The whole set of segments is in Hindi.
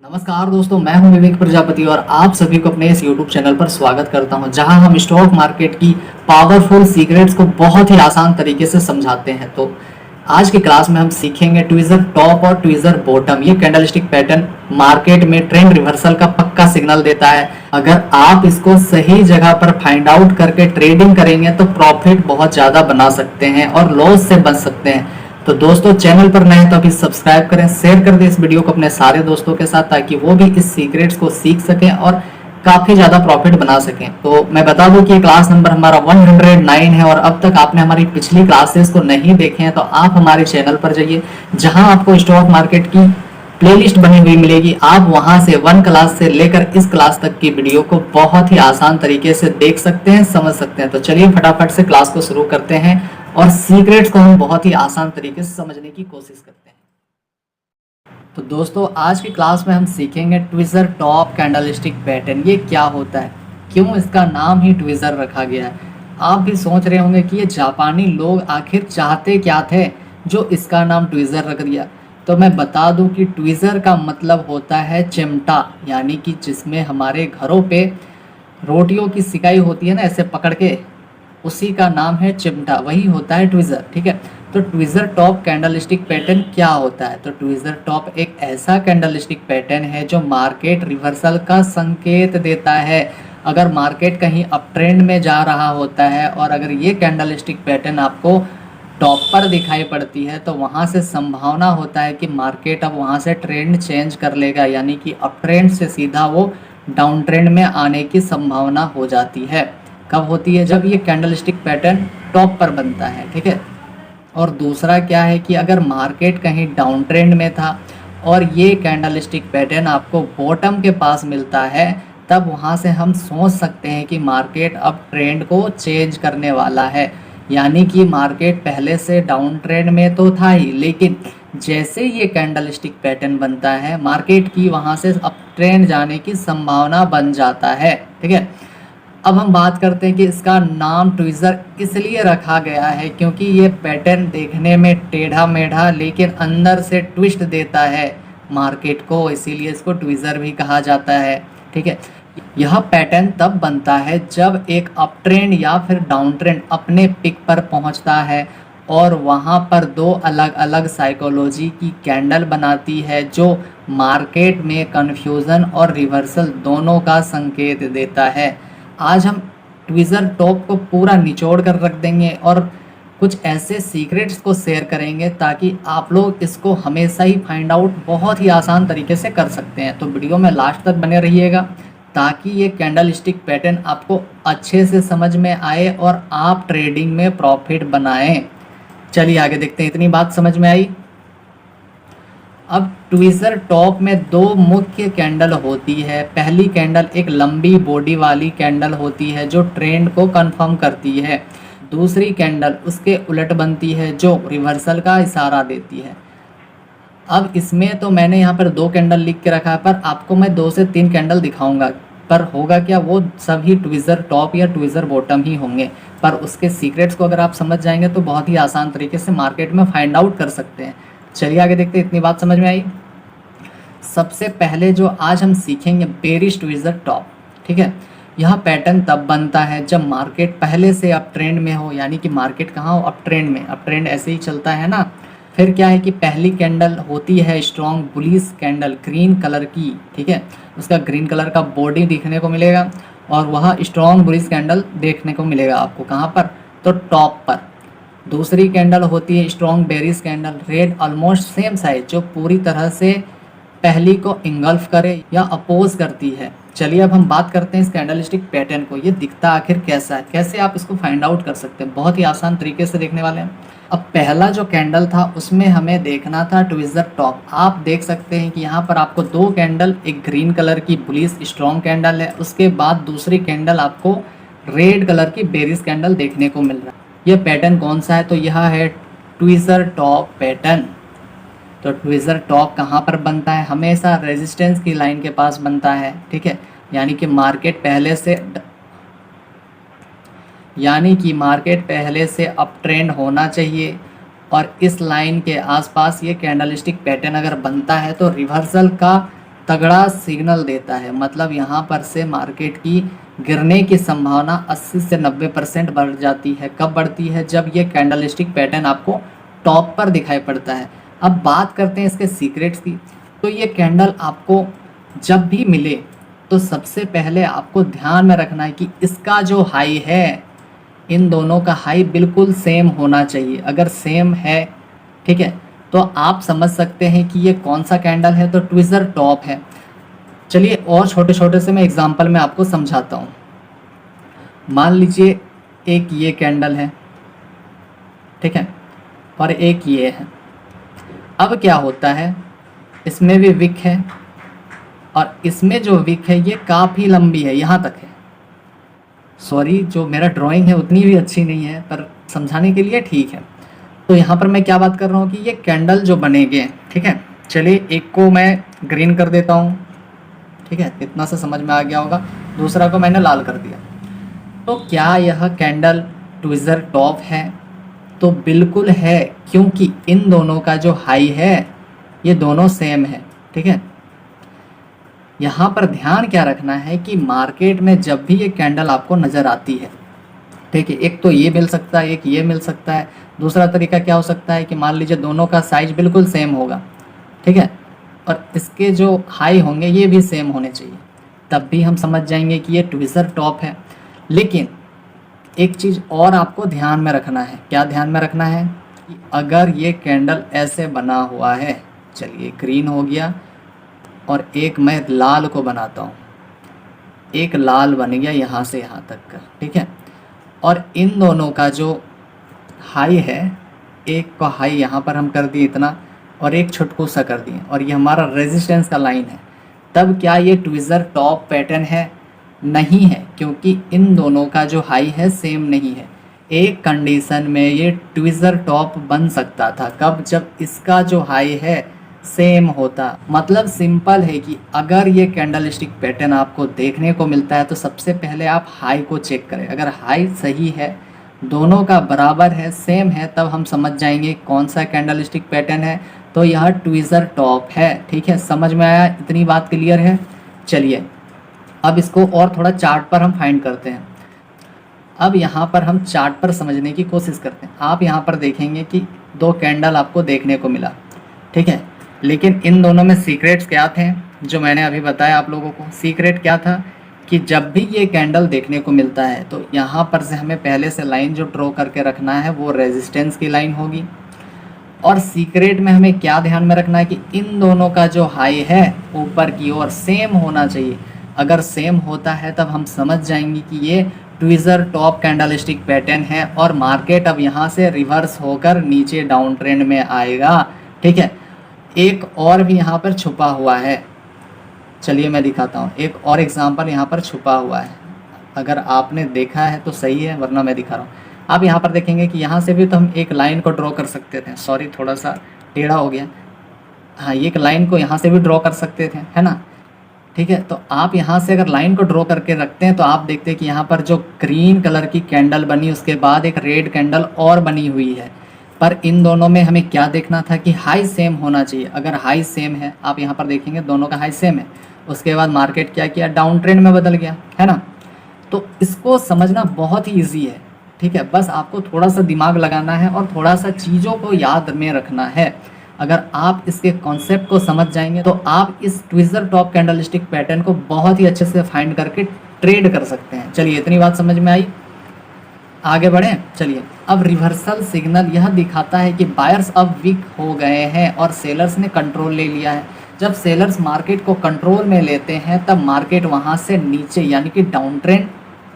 नमस्कार दोस्तों, मैं हूं विवेक प्रजापति और आप सभी को अपने इस YouTube चैनल पर स्वागत करता हूं, जहां हम स्टॉक मार्केट की पावरफुल सीक्रेट्स को बहुत ही आसान तरीके से समझाते हैं। तो आज की क्लास में हम सीखेंगे ट्विज़र टॉप और ट्विज़र बॉटम। ये कैंडलस्टिक पैटर्न मार्केट में ट्रेंड रिवर्सल का पक्का सिग्नल देता है। अगर आप इसको सही जगह पर फाइंड आउट करके ट्रेडिंग करेंगे तो प्रॉफिट बहुत ज़्यादा बना सकते हैं और लॉस से बच सकते हैं। तो दोस्तों, चैनल पर नए हैं तो अभी सब्सक्राइब करें, शेयर कर दें इस वीडियो को अपने सारे दोस्तों के साथ, ताकि वो भी इस सीक्रेट्स को सीख सकें और काफ़ी ज़्यादा प्रॉफिट बना सकें। तो मैं बता दूं कि क्लास नंबर हमारा 109 है और अब तक आपने हमारी पिछली क्लासेस को नहीं देखे हैं तो आप हमारे चैनल पर जाइए, जहां आपको स्टॉक मार्केट की प्लेलिस्ट बनी हुई मिलेगी। आप वहां से 1 क्लास से लेकर इस क्लास तक की वीडियो को बहुत ही आसान तरीके से देख सकते हैं, समझ सकते हैं। तो चलिए फटाफट से क्लास को शुरू करते हैं और सीक्रेट्स को हम बहुत ही आसान तरीके से समझने की कोशिश करते हैं। तो दोस्तों, आज की क्लास में हम सीखेंगे ट्विज़र टॉप कैंडलस्टिक पैटर्न। ये क्या होता है, क्यों इसका नाम ही ट्विज़र रखा गया है। आप भी सोच रहे होंगे कि ये जापानी लोग आखिर चाहते क्या थे जो इसका नाम ट्विज़र रख दिया। तो मैं बता दूं कि ट्विज़र का मतलब होता है चिमटा, यानी कि जिसमें हमारे घरों पे रोटियों की सिकाई होती है ना, ऐसे पकड़ के, उसी का नाम है चिमटा, वही होता है ट्विज़र। ठीक है, तो ट्विज़र टॉप कैंडलस्टिक पैटर्न क्या होता है। तो ट्विज़र टॉप एक ऐसा कैंडलस्टिक पैटर्न है जो मार्केट रिवर्सल का संकेत देता है। अगर मार्केट कहीं अप ट्रेंड में जा रहा होता है और अगर ये कैंडलस्टिक पैटर्न आपको टॉप पर दिखाई पड़ती है तो वहाँ से संभावना होता है कि मार्केट अब वहाँ से ट्रेंड चेंज कर लेगा, यानी कि अप ट्रेंड से सीधा वो डाउन ट्रेंड में आने की संभावना हो जाती है। कब होती है? जब ये कैंडलस्टिक पैटर्न टॉप पर बनता है। ठीक है, और दूसरा क्या है कि अगर मार्केट कहीं डाउन ट्रेंड में था और ये कैंडलस्टिक पैटर्न आपको बॉटम के पास मिलता है, तब वहाँ से हम सोच सकते हैं कि मार्केट अब ट्रेंड को चेंज करने वाला है। यानी कि मार्केट पहले से डाउन ट्रेंड में तो था ही, लेकिन जैसे ये कैंडलस्टिक पैटर्न बनता है मार्केट की वहाँ से अप ट्रेंड जाने की संभावना बन जाता है। ठीक है, अब हम बात करते हैं कि इसका नाम ट्विज़र इसलिए रखा गया है क्योंकि ये पैटर्न देखने में टेढ़ा मेढ़ा लेकिन अंदर से ट्विस्ट देता है मार्केट को, इसीलिए इसको ट्विज़र भी कहा जाता है। ठीक है, यह पैटर्न तब बनता है जब एक अप ट्रेंड या फिर डाउन ट्रेंड अपने पिक पर पहुंचता है और वहां पर दो अलग अलग साइकोलॉजी की कैंडल बनाती है जो मार्केट में कन्फ्यूज़न और रिवर्सल दोनों का संकेत देता है। आज हम ट्विज़र टॉप को पूरा निचोड़ कर रख देंगे और कुछ ऐसे सीक्रेट्स को शेयर करेंगे ताकि आप लोग इसको हमेशा ही फाइंड आउट बहुत ही आसान तरीके से कर सकते हैं। तो वीडियो में लास्ट तक बने रहिएगा ताकि ये कैंडलस्टिक पैटर्न आपको अच्छे से समझ में आए और आप ट्रेडिंग में प्रॉफिट बनाएं। चलिए आगे देखते हैं। इतनी बात समझ में आई। अब ट्विज़र टॉप में दो मुख्य कैंडल होती है। पहली कैंडल एक लंबी बॉडी वाली कैंडल होती है जो ट्रेंड को कंफर्म करती है। दूसरी कैंडल उसके उलट बनती है जो रिवर्सल का इशारा देती है। अब इसमें तो मैंने यहाँ पर 2 कैंडल लिख के रखा है, पर आपको मैं 2 से 3 कैंडल दिखाऊंगा, पर होगा क्या, वो सभी ट्विज़र टॉप या ट्विज़र बॉटम ही होंगे। पर उसके सीक्रेट्स को अगर आप समझ जाएंगे तो बहुत ही आसान तरीके से मार्केट में फाइंड आउट कर सकते हैं। चलिए आगे देखते हैं। इतनी बात समझ में आई। सबसे पहले जो आज हम सीखेंगे बेरिश ट्विज़र टॉप। ठीक है, यह पैटर्न तब बनता है जब मार्केट पहले से अप ट्रेंड में हो, यानी कि मार्केट कहाँ हो, अप ट्रेंड में। अप ट्रेंड ऐसे ही चलता है ना। फिर क्या है कि पहली कैंडल होती है strong bullish candle green colour की। ठीक है, उसका ग्रीन कलर का बॉडी दिखने को मिलेगा और वह स्ट्रॉन्ग बुलिश कैंडल देखने को मिलेगा आपको कहाँ पर, तो टॉप पर। दूसरी कैंडल होती है strong bearish candle red almost same size, जो पूरी तरह से पहली को इंगल्फ करे या अपोज करती है। चलिए अब हम बात करते हैं इस कैंडलस्टिक पैटर्न को, ये दिखता आखिर कैसा है, कैसे आप इसको फाइंड आउट कर सकते हैं। बहुत ही आसान तरीके से देखने वाले हैं। अब पहला जो कैंडल था उसमें हमें देखना था ट्विज़र टॉप। आप देख सकते हैं कि यहाँ पर आपको 2 कैंडल, एक ग्रीन कलर की बुलिश स्ट्रॉन्ग कैंडल है, उसके बाद दूसरी कैंडल आपको रेड कलर की बेरिश कैंडल देखने को मिल रहा है। यह पैटर्न कौन सा है, तो यह है ट्विज़र टॉप पैटर्न। तो ट्विज़र टॉप कहाँ पर बनता है, हमेशा रेजिस्टेंस की लाइन के पास बनता है। ठीक है, यानी कि मार्केट पहले से अप ट्रेंड होना चाहिए और इस लाइन के आसपास ये कैंडलस्टिक पैटर्न अगर बनता है तो रिवर्सल का तगड़ा सिग्नल देता है, मतलब यहाँ पर से मार्केट की गिरने की संभावना 80 से 90% बढ़ जाती है। कब बढ़ती है? जब ये कैंडलस्टिक पैटर्न आपको टॉप पर दिखाई पड़ता है। अब बात करते हैं इसके सीक्रेट्स की। तो ये कैंडल आपको जब भी मिले तो सबसे पहले आपको ध्यान में रखना है कि इसका जो हाई है, इन दोनों का हाई बिल्कुल सेम होना चाहिए। अगर सेम है, ठीक है, तो आप समझ सकते हैं कि ये कौन सा कैंडल है, तो ट्विज़र टॉप है। चलिए और छोटे छोटे से मैं एग्जांपल में आपको समझाता हूँ। मान लीजिए एक ये कैंडल है, ठीक है, और एक ये है। अब क्या होता है, इसमें भी विक है और इसमें जो विक है ये काफ़ी लंबी है, यहाँ तक है। सॉरी, जो मेरा ड्राइंग है उतनी भी अच्छी नहीं है, पर समझाने के लिए ठीक है। तो यहाँ पर मैं क्या बात कर रहा हूँ कि ये कैंडल जो बनेंगे, ठीक है, चलिए एक को मैं ग्रीन कर देता हूँ, ठीक है, इतना सा समझ में आ गया होगा। दूसरा को मैंने लाल कर दिया। तो क्या यह कैंडल ट्विज़र टॉप है? तो बिल्कुल है, क्योंकि इन दोनों का जो हाई है ये दोनों सेम है, ठीक है। यहाँ पर ध्यान क्या रखना है कि मार्केट में जब भी ये कैंडल आपको नज़र आती है, ठीक है, एक तो ये मिल सकता है, एक ये मिल सकता है। दूसरा तरीका क्या हो सकता है कि मान लीजिए दोनों का साइज बिल्कुल सेम होगा, ठीक है, और इसके जो हाई होंगे ये भी सेम होने चाहिए, तब भी हम समझ जाएंगे कि ये ट्विज़र टॉप है। लेकिन एक चीज़ और आपको ध्यान में रखना है। क्या ध्यान में रखना है? कि अगर ये कैंडल ऐसे बना हुआ है, चलिए ग्रीन हो गया, और एक मैं लाल को बनाता हूँ, एक लाल बन गया यहाँ से यहाँ तक का, ठीक है, और इन दोनों का जो हाई है, एक का हाई यहाँ पर हम कर दिए इतना, और एक छुटकू सा कर दिए, और ये हमारा रेजिस्टेंस का लाइन है। तब क्या ये ट्विज़र टॉप पैटर्न है? नहीं है, क्योंकि इन दोनों का जो हाई है सेम नहीं है। एक कंडीशन में ये ट्विज़र टॉप बन सकता था, कब? जब इसका जो हाई है सेम होता। मतलब सिंपल है कि अगर ये कैंडलस्टिक पैटर्न आपको देखने को मिलता है तो सबसे पहले आप हाई को चेक करें। अगर हाई सही है, दोनों का बराबर है, सेम है, तब हम समझ जाएंगे कौन सा कैंडलस्टिक पैटर्न है। तो यह ट्विज़र टॉप है, ठीक है। समझ में आया? इतनी बात क्लियर है? चलिए अब इसको और थोड़ा चार्ट पर हम फाइंड करते हैं। अब यहाँ पर हम चार्ट पर समझने की कोशिश करते हैं। आप यहाँ पर देखेंगे कि दो कैंडल आपको देखने को मिला, ठीक है, लेकिन इन दोनों में सीक्रेट्स क्या थे जो मैंने अभी बताया आप लोगों को। सीक्रेट क्या था कि जब भी ये कैंडल देखने को मिलता है तो यहाँ पर से हमें पहले से लाइन जो ड्रॉ करके रखना है वो रेजिस्टेंस की लाइन होगी। और सीक्रेट में हमें क्या ध्यान में रखना है कि इन दोनों का जो हाई है ऊपर की ओर सेम होना चाहिए। अगर सेम होता है तब हम समझ जाएंगे कि ये ट्विज़र टॉप कैंडलस्टिक पैटर्न है और मार्केट अब यहाँ से रिवर्स होकर नीचे डाउन ट्रेंड में आएगा, ठीक है। एक और भी यहाँ पर छुपा हुआ है, चलिए मैं दिखाता हूँ। एक और एग्जांपल यहाँ पर छुपा हुआ है, अगर आपने देखा है तो सही है, वरना मैं दिखा रहा हूँ। आप यहाँ पर देखेंगे कि यहाँ से भी तो हम एक लाइन को ड्रॉ कर सकते थे। सॉरी, थोड़ा सा टेढ़ा हो गया। हाँ, एक लाइन को यहाँ से भी ड्रॉ कर सकते थे, है ना, ठीक है। तो आप यहाँ से अगर लाइन को ड्रॉ करके रखते हैं तो आप देखते हैं कि यहाँ पर जो ग्रीन कलर की कैंडल बनी, उसके बाद एक रेड कैंडल और बनी हुई है। पर इन दोनों में हमें क्या देखना था कि हाई सेम होना चाहिए। अगर हाई सेम है, आप यहाँ पर देखेंगे दोनों का हाई सेम है, उसके बाद मार्केट क्या किया, डाउन ट्रेंड में बदल गया, है ना। तो इसको समझना बहुत ही ईजी है, ठीक है। बस आपको थोड़ा सा दिमाग लगाना है और थोड़ा सा चीज़ों को याद में रखना है। अगर आप इसके कॉन्सेप्ट को समझ जाएंगे तो आप इस ट्विज़र टॉप कैंडलस्टिक पैटर्न को बहुत ही अच्छे से फाइंड करके ट्रेड कर सकते हैं। चलिए इतनी बात समझ में आई, आगे बढ़ें। चलिए अब रिवर्सल सिग्नल यह दिखाता है कि बायर्स अब वीक हो गए हैं और सेलर्स ने कंट्रोल ले लिया है। जब सेलर्स मार्केट को कंट्रोल में लेते हैं तब मार्केट वहां से नीचे यानी कि डाउन ट्रेंड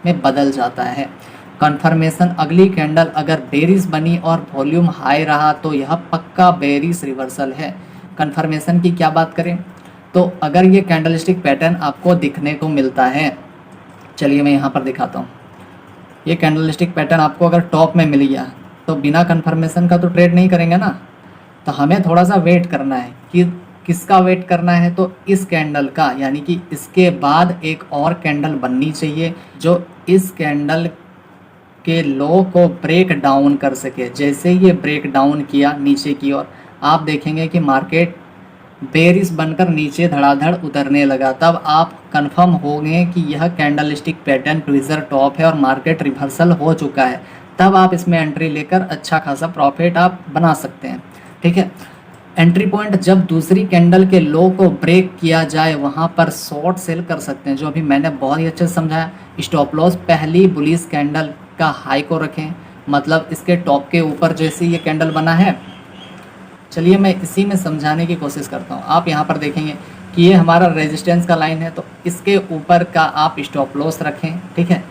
में बदल जाता है। कंफर्मेशन, अगली कैंडल अगर बेरिश बनी और वॉल्यूम हाई रहा तो यह पक्का बेरिश रिवर्सल है। कंफर्मेशन की क्या बात करें तो अगर ये कैंडलस्टिक पैटर्न आपको दिखने को मिलता है, चलिए मैं यहाँ पर दिखाता हूँ। ये कैंडलस्टिक पैटर्न आपको अगर टॉप में मिल गया तो बिना कंफर्मेशन का तो ट्रेड नहीं करेंगे ना। तो हमें थोड़ा सा वेट करना है कि किसका वेट करना है, तो इस कैंडल का, यानी कि इसके बाद एक और कैंडल बननी चाहिए जो इस कैंडल के लो को ब्रेक डाउन कर सके। जैसे ये ब्रेक डाउन किया नीचे की ओर, आप देखेंगे कि मार्केट बेरिस बनकर नीचे धड़ाधड़ उतरने लगा, तब आप कंफर्म होंगे कि यह कैंडलस्टिक पैटर्न ट्विज़र टॉप है और मार्केट रिवर्सल हो चुका है। तब आप इसमें एंट्री लेकर अच्छा खासा प्रॉफिट आप बना सकते हैं। ठीक है, एंट्री पॉइंट जब दूसरी कैंडल के लो को ब्रेक किया जाए वहाँ पर शॉर्ट सेल कर सकते हैं, जो अभी मैंने बहुत ही अच्छे से समझाया। स्टॉप लॉस पहली बुलिश कैंडल का हाई को रखें, मतलब इसके टॉप के ऊपर जैसे ये कैंडल बना है। चलिए मैं इसी में समझाने की कोशिश करता हूँ। आप यहाँ पर देखेंगे कि ये हमारा रेजिस्टेंस का लाइन है, तो इसके ऊपर का आप स्टॉप लॉस रखें। ठीक है,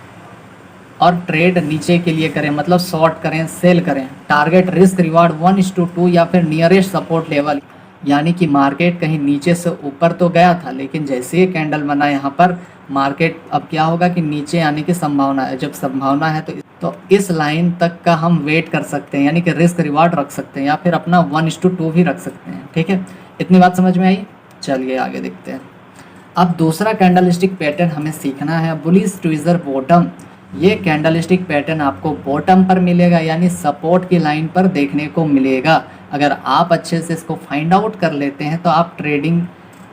और ट्रेड नीचे के लिए करें, मतलब शॉर्ट करें, सेल करें। टारगेट रिस्क रिवार्ड 1:2 या फिर नियरेस्ट सपोर्ट लेवल, यानी कि मार्केट कहीं नीचे से ऊपर तो गया था, लेकिन जैसे ये कैंडल बना यहाँ पर मार्केट अब क्या होगा कि नीचे आने की संभावना है। जब संभावना है तो इस लाइन तक का हम वेट कर सकते हैं, यानी कि रिस्क रिवार्ड रख सकते हैं, या फिर अपना 1:2 भी रख सकते हैं। ठीक है, इतनी बात समझ में आई। चलिए आगे देखते हैं। अब दूसरा कैंडलस्टिक पैटर्न हमें सीखना है, बुलिश ट्विज़र बॉटम। ये कैंडलस्टिक पैटर्न आपको बॉटम पर मिलेगा, यानी सपोर्ट की लाइन पर देखने को मिलेगा। अगर आप अच्छे से इसको फाइंड आउट कर लेते हैं तो आप ट्रेडिंग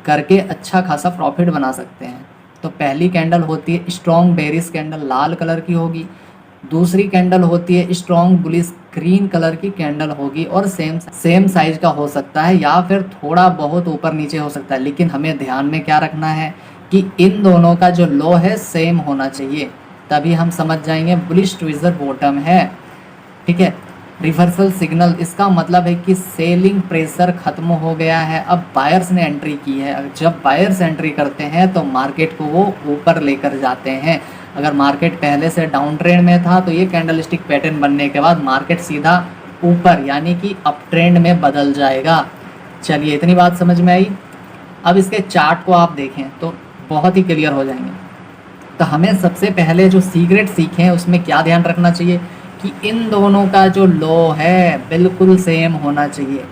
करके अच्छा खासा प्रॉफिट बना सकते हैं। तो पहली कैंडल होती है स्ट्रॉन्ग बेरिश कैंडल, लाल कलर की होगी। दूसरी कैंडल होती है स्ट्रॉन्ग बुलिश, ग्रीन कलर की कैंडल होगी, और सेम साइज का हो सकता है या फिर थोड़ा बहुत ऊपर नीचे हो सकता है। लेकिन हमें ध्यान में क्या रखना है कि इन दोनों का जो लो है सेम होना चाहिए, तभी हम समझ जाएंगे बुलिश ट्विज़र बॉटम है। ठीक है, रिवर्सल सिग्नल, इसका मतलब है कि सेलिंग प्रेशर खत्म हो गया है, अब बायर्स ने एंट्री की है। जब बायर्स एंट्री करते हैं तो मार्केट को वो ऊपर लेकर जाते हैं। अगर मार्केट पहले से डाउन ट्रेंड में था तो ये कैंडलस्टिक पैटर्न बनने के बाद मार्केट सीधा ऊपर यानी कि अप ट्रेंड में बदल जाएगा। चलिए इतनी बात समझ में आई। अब इसके चार्ट को आप देखें तो बहुत ही क्लियर हो जाएंगे। तो हमें सबसे पहले जो सीक्रेट सीखे हैं उसमें क्या ध्यान रखना चाहिए कि इन दोनों का जो लो है बिल्कुल सेम होना चाहिए।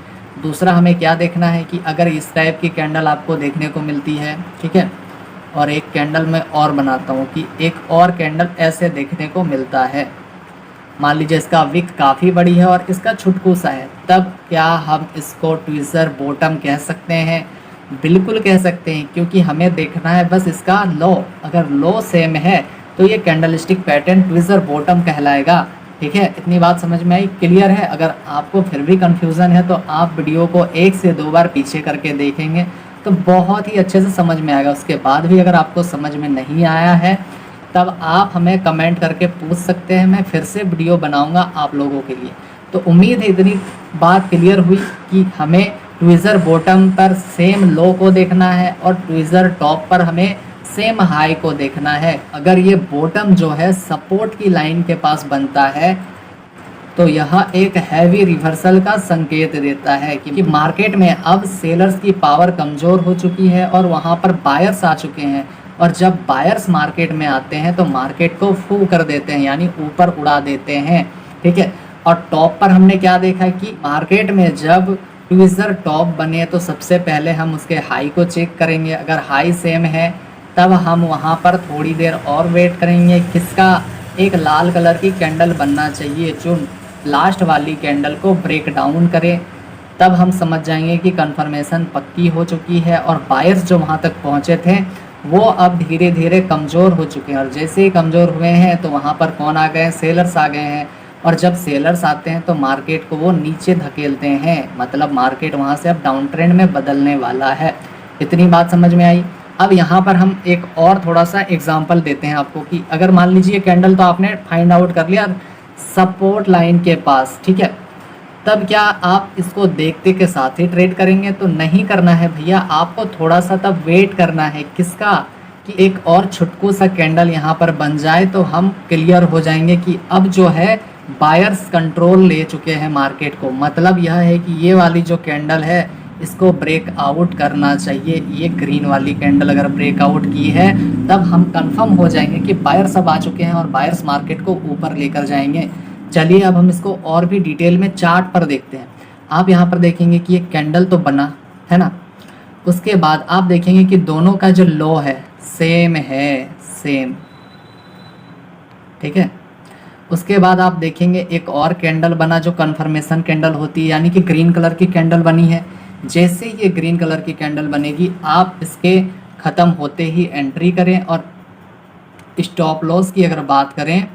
दूसरा हमें क्या देखना है कि अगर इस टाइप की कैंडल आपको देखने को मिलती है, ठीक है, और एक कैंडल मैं और बनाता हूँ कि एक और कैंडल ऐसे देखने को मिलता है, मान लीजिए इसका विक काफ़ी बड़ी है और इसका छुटकू सा है, तब क्या हम इसको ट्विज़र बॉटम कह सकते हैं? बिल्कुल कह सकते हैं, क्योंकि हमें देखना है बस इसका लो। अगर लो सेम है तो ये कैंडलस्टिक पैटर्न ट्विज़र बॉटम कहलाएगा। ठीक है, इतनी बात समझ में आई, क्लियर है? अगर आपको फिर भी कंफ्यूजन है तो आप वीडियो को 1 से 2 बार पीछे करके देखेंगे तो बहुत ही अच्छे से समझ में आएगा। उसके बाद भी अगर आपको समझ में नहीं आया है तब आप हमें कमेंट करके पूछ सकते हैं, मैं फिर से वीडियो बनाऊंगा आप लोगों के लिए। तो उम्मीद है इतनी बात क्लियर हुई कि हमें ट्विज़र बॉटम पर सेम लो को देखना है और ट्विज़र टॉप पर हमें सेम हाई को देखना है। अगर ये बॉटम जो है सपोर्ट की लाइन के पास बनता है तो यह एक हैवी रिवर्सल का संकेत देता है कि मार्केट में अब सेलर्स की पावर कमज़ोर हो चुकी है और वहां पर बायर्स आ चुके हैं। और जब बायर्स मार्केट में आते हैं तो मार्केट को फू कर देते हैं, यानी ऊपर उड़ा देते हैं। ठीक है, और टॉप पर हमने क्या देखा कि मार्केट में जब ट्विज़र टॉप बने तो सबसे पहले हम उसके हाई को चेक करेंगे। अगर हाई सेम है तब हम वहां पर थोड़ी देर और वेट करेंगे। किसका? एक लाल कलर की कैंडल बनना चाहिए जो लास्ट वाली कैंडल को ब्रेक डाउन करे, तब हम समझ जाएंगे कि कंफर्मेशन पक्की हो चुकी है और बायर्स जो वहां तक पहुंचे थे वो अब धीरे धीरे कमज़ोर हो चुके हैं। और जैसे ही कमज़ोर हुए हैं तो वहां पर कौन आ गए? सेलर्स आ गए हैं। और जब सेलर्स आते हैं तो मार्केट को वो नीचे धकेलते हैं, मतलब मार्केट वहां से अब डाउन ट्रेंड में बदलने वाला है। इतनी बात समझ में आई। अब यहाँ पर हम एक और थोड़ा सा एग्जांपल देते हैं आपको कि अगर मान लीजिए कैंडल तो आपने फाइंड आउट कर लिया सपोर्ट लाइन के पास, ठीक है, तब क्या आप इसको देखते के साथ ही ट्रेड करेंगे? तो नहीं करना है भैया, आपको थोड़ा सा तब वेट करना है। किसका? कि एक और छुटकू सा कैंडल यहाँ पर बन जाए तो हम क्लियर हो जाएंगे कि अब जो है बायर्स कंट्रोल ले चुके हैं मार्केट को। मतलब यह है कि ये वाली जो कैंडल है इसको ब्रेक आउट करना चाहिए। ये ग्रीन वाली कैंडल अगर ब्रेक आउट की है तब हम कंफर्म हो जाएंगे कि बायर्स अब आ चुके हैं और बायर्स मार्केट को ऊपर लेकर जाएंगे। चलिए अब हम इसको और भी डिटेल में चार्ट पर देखते हैं। आप यहाँ पर देखेंगे कि ये कैंडल तो बना है ना, उसके बाद आप देखेंगे कि दोनों का जो लो है सेम है, सेम। ठीक है, उसके बाद आप देखेंगे एक और कैंडल बना जो कंफर्मेशन कैंडल होती है, यानी कि ग्रीन कलर की कैंडल बनी है। जैसे ये ग्रीन कलर की कैंडल बनेगी आप इसके ख़त्म होते ही एंट्री करें। और स्टॉप लॉस की अगर बात करें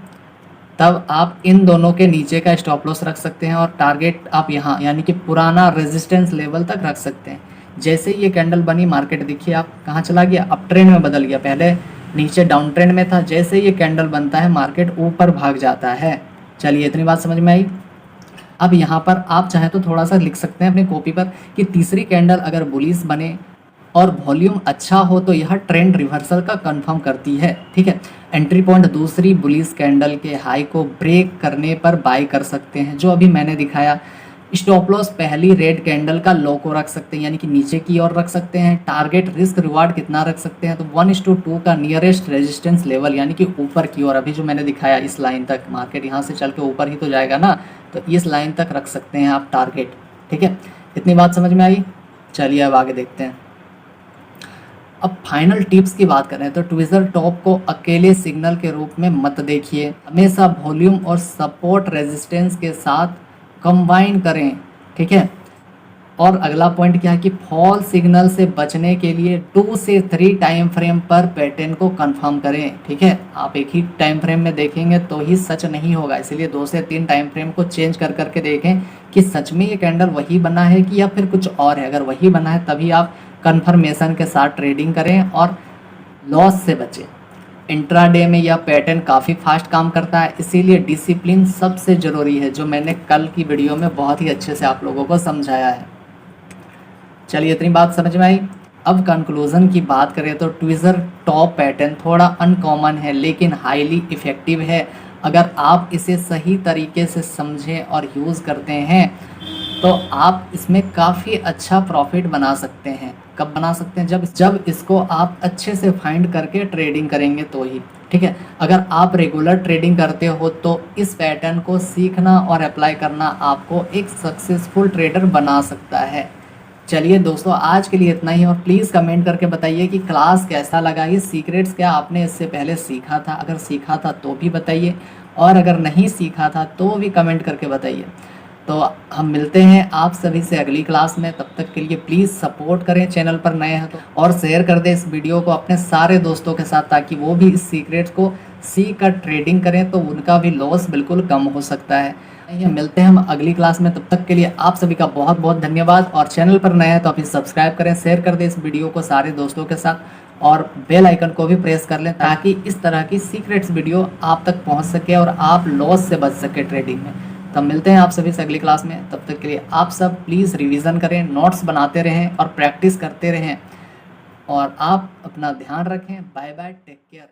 तब आप इन दोनों के नीचे का स्टॉप लॉस रख सकते हैं और टारगेट आप यहाँ यानी कि पुराना रेजिस्टेंस लेवल तक रख सकते हैं। जैसे ही ये कैंडल बनी मार्केट देखिए आप कहाँ चला गया, अप ट्रेंड में बदल गया। पहले नीचे डाउन ट्रेंड में था, जैसे ये कैंडल बनता है मार्केट ऊपर भाग जाता है। चलिए इतनी बात समझ में आई। अब यहाँ पर आप चाहें तो थोड़ा सा लिख सकते हैं अपनी कॉपी पर कि तीसरी कैंडल अगर बुलिश बने और वॉल्यूम अच्छा हो तो यह ट्रेंड रिवर्सल का कंफर्म करती है। ठीक है, एंट्री पॉइंट दूसरी बुलिश कैंडल के हाई को ब्रेक करने पर बाय कर सकते हैं, जो अभी मैंने दिखाया। स्टॉप लॉस पहली रेड कैंडल का लो को रख सकते हैं यानी कि नीचे की ओर रख सकते हैं। टारगेट रिस्क रिवार्ड कितना रख सकते हैं तो 1:2 का नियरेस्ट रेजिस्टेंस लेवल यानी कि ऊपर की ओर, अभी जो मैंने दिखाया इस लाइन तक, मार्केट यहाँ से चल के ऊपर ही तो जाएगा ना, तो इस लाइन तक रख सकते हैं आप टारगेट। ठीक है, इतनी बात समझ में आई। चलिए अब आगे देखते हैं। अब फाइनल टिप्स की बात करें तो ट्विज़र टॉप को अकेले सिग्नल के रूप में मत देखिए, हमेशा वॉल्यूम और सपोर्ट रेजिस्टेंस के साथ कंबाइन करें। ठीक है, और अगला पॉइंट क्या है कि फॉल सिग्नल से बचने के लिए 2 से 3 टाइम फ्रेम पर पैटर्न को कंफर्म करें। ठीक है, आप एक ही टाइम फ्रेम में देखेंगे तो ही सच नहीं होगा, इसलिए 2 से 3 टाइम फ्रेम को चेंज कर करके देखें कि सच में ये कैंडल वही बना है कि या फिर कुछ और है। अगर वही बना है तभी आप कंफर्मेशन के साथ ट्रेडिंग करें और लॉस से बचें। इंट्राडे में यह पैटर्न काफ़ी फास्ट काम करता है, इसीलिए डिसिप्लिन सबसे ज़रूरी है, जो मैंने कल की वीडियो में बहुत ही अच्छे से आप लोगों को समझाया है। चलिए इतनी बात समझ में आई। अब कंक्लूजन की बात करें तो ट्विज़र टॉप पैटर्न थोड़ा अनकॉमन है लेकिन हाईली इफ़ेक्टिव है। अगर आप इसे सही तरीके से समझें और यूज़ करते हैं तो आप इसमें काफ़ी अच्छा प्रॉफिट बना सकते हैं। कब बना सकते हैं? जब इसको आप अच्छे से फाइंड करके ट्रेडिंग करेंगे तो ही। ठीक है, अगर आप रेगुलर ट्रेडिंग करते हो तो इस पैटर्न को सीखना और अप्लाई करना आपको एक सक्सेसफुल ट्रेडर बना सकता है। चलिए दोस्तों, आज के लिए इतना ही, और प्लीज़ कमेंट करके बताइए कि क्लास कैसा लगा, ये सीक्रेट्स क्या आपने इससे पहले सीखा था, अगर सीखा था तो भी बताइए, और अगर नहीं सीखा था तो भी कमेंट करके बताइए। तो हम मिलते हैं आप सभी से अगली क्लास में, तब तक के लिए प्लीज़ सपोर्ट करें, चैनल पर नए हैं तो, और शेयर कर दें इस वीडियो को अपने सारे दोस्तों के साथ ताकि वो भी इस सीक्रेट्स को सीख कर ट्रेडिंग करें तो उनका भी लॉस बिल्कुल कम हो सकता है। मिलते हैं हम अगली क्लास में, तब तक के लिए आप सभी का बहुत बहुत धन्यवाद। और चैनल पर नए हैं तो आप सब्सक्राइब करें, शेयर कर दें इस वीडियो को सारे दोस्तों के साथ और बेल आइकन को भी प्रेस कर लें ताकि इस तरह की सीक्रेट्स वीडियो आप तक पहुंच सके और आप लॉस से बच सके ट्रेडिंग में। तब मिलते हैं आप सभी से अगली क्लास में, तब तक के लिए आप सब प्लीज़ रिवीजन करें, नोट्स बनाते रहें और प्रैक्टिस करते रहें, और आप अपना ध्यान रखें। Bye bye, take care.